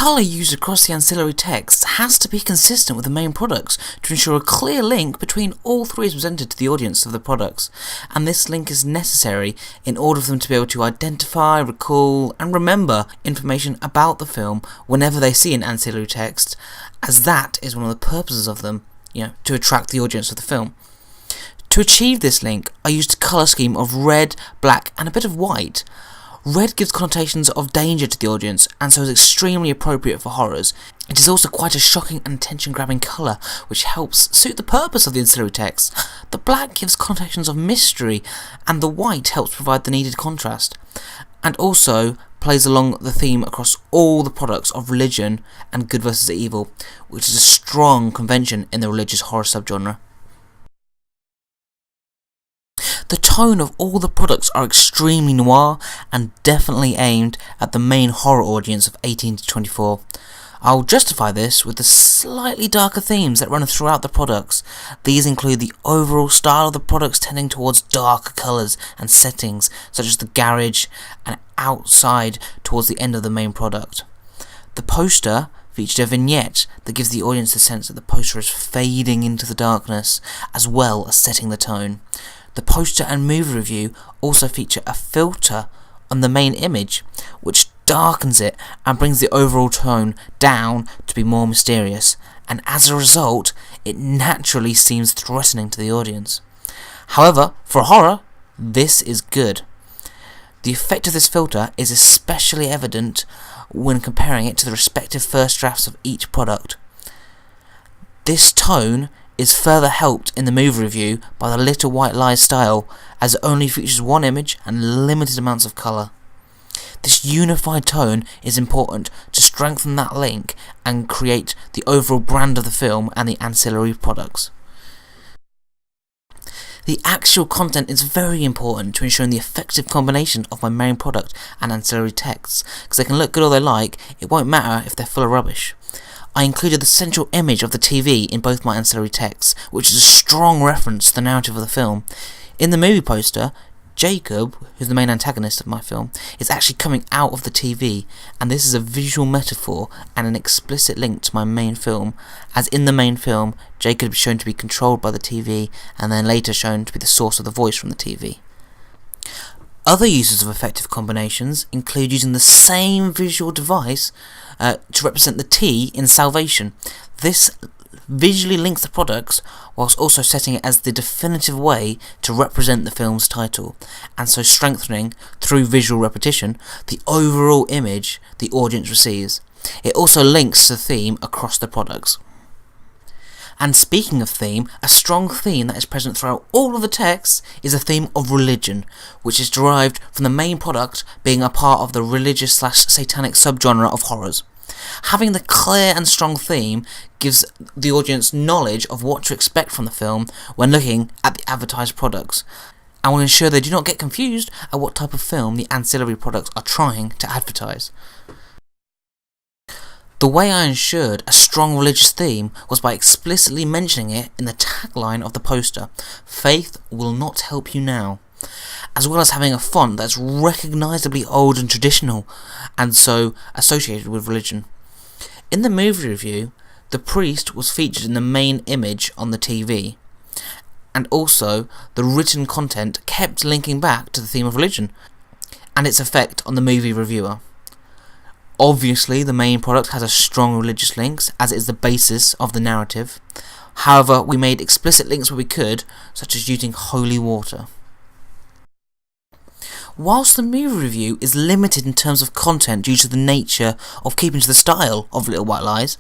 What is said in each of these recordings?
colour used across the ancillary texts has to be consistent with the main products to ensure a clear link between all three is presented to the audience of the products, and this link is necessary in order for them to be able to identify, recall, and remember information about the film whenever they see an ancillary text, as that is one of the purposes of them, to attract the audience of the film. To achieve this link, I used a colour scheme of red, black, and a bit of white. Red gives connotations of danger to the audience, and so is extremely appropriate for horrors. It is also quite a shocking and attention-grabbing colour, which helps suit the purpose of the ancillary text. The black gives connotations of mystery, and the white helps provide the needed contrast, and also plays along the theme across all the products of religion and good versus evil, which is a strong convention in the religious horror subgenre. The tone of all the products are extremely noir and definitely aimed at the main horror audience of 18 to 24. I'll justify this with the slightly darker themes that run throughout the products. These include the overall style of the products tending towards darker colours and settings, such as the garage and outside towards the end of the main product. The poster featured a vignette that gives the audience the sense that the poster is fading into the darkness, as well as setting the tone. The poster and movie review also feature a filter on the main image, which darkens it and brings the overall tone down to be more mysterious, and as a result, it naturally seems threatening to the audience. However, for horror, this is good. The effect of this filter is especially evident when comparing it to the respective first drafts of each product. This tone is further helped in the movie review by the Little White Lies style, as it only features one image and limited amounts of colour. This unified tone is important to strengthen that link and create the overall brand of the film and the ancillary products. The actual content is very important to ensuring the effective combination of my main product and ancillary texts, because they can look good all they like, it won't matter if they're full of rubbish. I included the central image of the TV in both my ancillary texts, which is a strong reference to the narrative of the film. In the movie poster, Jacob, who's the main antagonist of my film, is actually coming out of the TV, and this is a visual metaphor and an explicit link to my main film, as in the main film, Jacob is shown to be controlled by the TV, and then later shown to be the source of the voice from the TV. Other uses of effective combinations include using the same visual device to represent the T in Salvation. This visually links the products whilst also setting it as the definitive way to represent the film's title, and so strengthening, through visual repetition, the overall image the audience receives. It also links the theme across the products. And speaking of theme, a strong theme that is present throughout all of the texts is a theme of religion, which is derived from the main product being a part of the religious/satanic subgenre of horrors. Having the clear and strong theme gives the audience knowledge of what to expect from the film when looking at the advertised products, and will ensure they do not get confused at what type of film the ancillary products are trying to advertise. The way I ensured a strong religious theme was by explicitly mentioning it in the tagline of the poster, "Faith will not help you now," as well as having a font that's recognisably old and traditional, and so associated with religion. In the movie review, the priest was featured in the main image on the TV, and also the written content kept linking back to the theme of religion, and its effect on the movie reviewer. Obviously, the main product has a strong religious links, as it is the basis of the narrative. However, we made explicit links where we could, such as using holy water. Whilst the movie review is limited in terms of content due to the nature of keeping to the style of Little White Lies,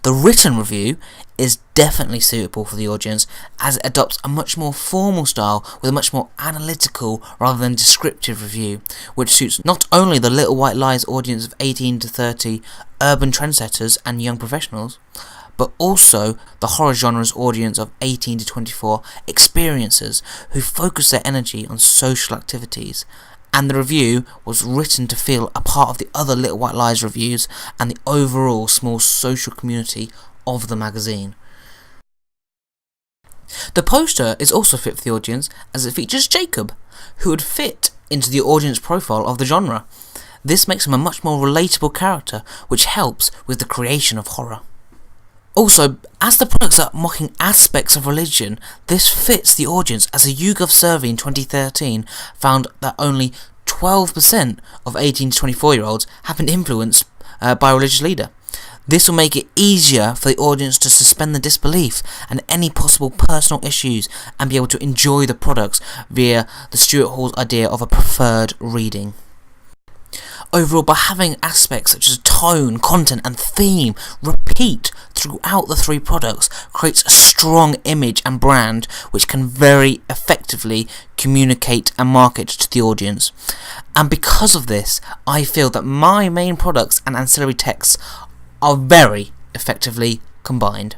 the written review is definitely suitable for the audience, as it adopts a much more formal style with a much more analytical rather than descriptive review, which suits not only the Little White Lies audience of 18 to 30 urban trendsetters and young professionals, but also the horror genre's audience of 18 to 24 experiencers who focus their energy on social activities. And the review was written to feel a part of the other Little White Lies reviews and the overall small social community of the magazine. The poster is also fit for the audience, as it features Jacob, who would fit into the audience profile of the genre. This makes him a much more relatable character, which helps with the creation of horror. Also, as the products are mocking aspects of religion, this fits the audience, as a YouGov survey in 2013 found that only 12% of 18 to 24-year-olds have been influenced by a religious leader. This will make it easier for the audience to suspend the disbelief and any possible personal issues and be able to enjoy the products via the Stuart Hall's idea of a preferred reading. Overall, by having aspects such as tone, content and theme repeat throughout the three products creates a strong image and brand which can very effectively communicate and market to the audience. And because of this, I feel that my main products and ancillary texts are very effectively combined.